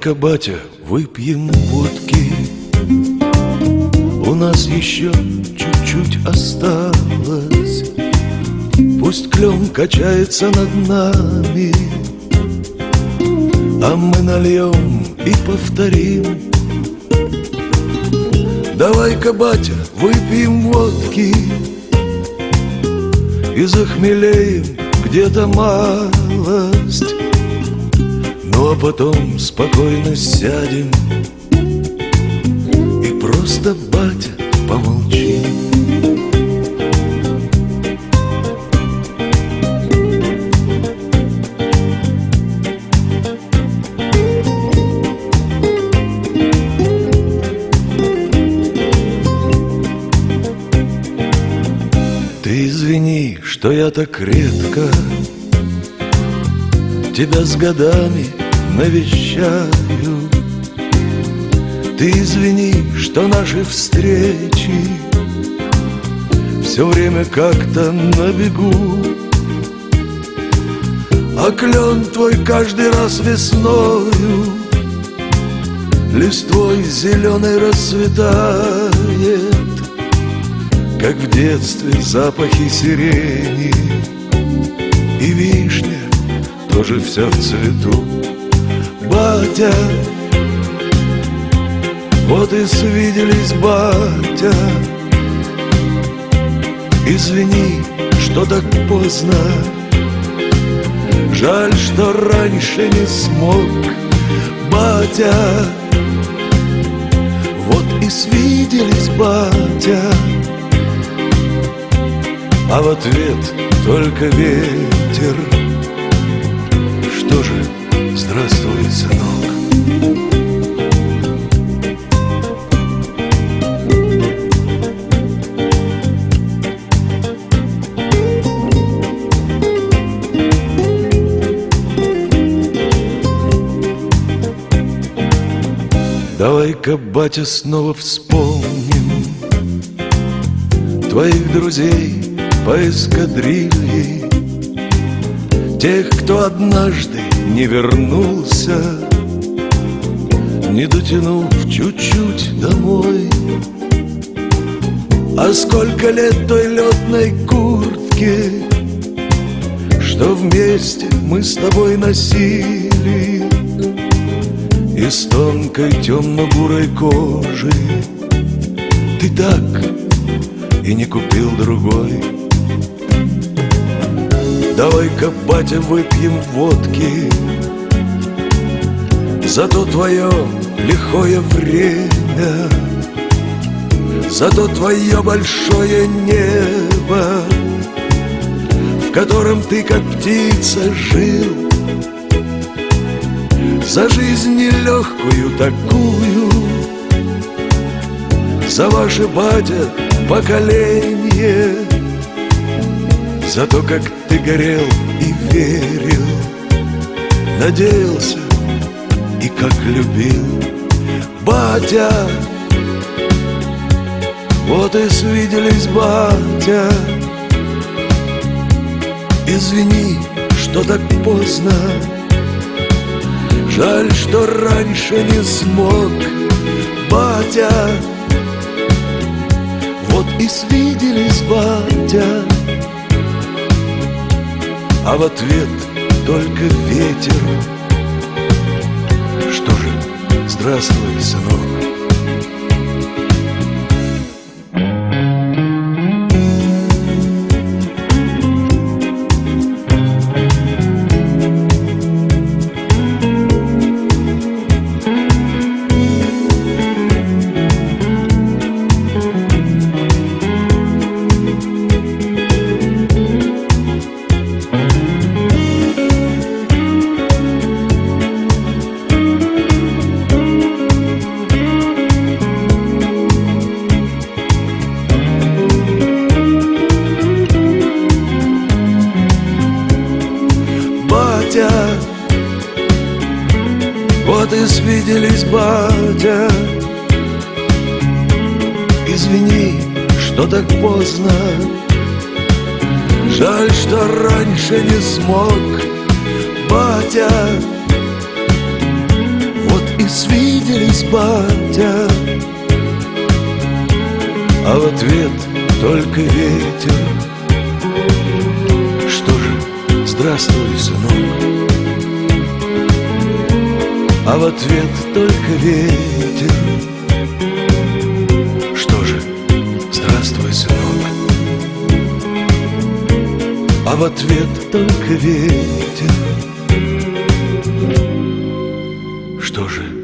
Давай-ка, батя, выпьем водки, у нас еще чуть-чуть осталось. Пусть клен качается над нами, а мы нальем и повторим. Давай-ка, батя, выпьем водки и захмелеем где-то малость. Ну а потом спокойно сядем и просто, батя, помолчим. Ты извини, что я так редко тебя с годами навещаю. Ты извини, что наши встречи все время как-то на бегу, а клен твой каждый раз весною листвой зеленой расцветает, как в детстве запахи сирени, и вишня тоже вся в цвету. Батя, вот и свиделись, батя. Извини, что так поздно, жаль, что раньше не смог. Батя, вот и свиделись, батя. А в ответ только ветер. Что же, здравствуй, сынок. Давай-ка, батя, снова вспомним твоих друзей по эскадрилье, тех, кто однажды не вернулся, не дотянув чуть-чуть домой. А сколько лет той летной куртке, что вместе мы с тобой носили, из тонкой темно-бурой кожи, ты так и не купил другой. Давай-ка, батя, выпьем водки за то твое лихое время, за то твое большое небо, в котором ты, как птица, жил, за жизнь нелегкую такую, за ваше, батя, поколение, за то, как ты горел и верил, надеялся и как любил. Батя, вот и свиделись, батя. Извини, что так поздно, жаль, что раньше не смог. Батя, вот и свиделись, батя. А в ответ только ветер. Что же, здравствуй, сынок. Вот и свиделись, батя. Извини, что так поздно, жаль, что раньше не смог, батя. Вот свиделись, батя. А в ответ только ветер. Что же, здравствуй, сынок. А в ответ только ветер. Что же, здравствуй, сынок. А в ответ только ветер. Что же,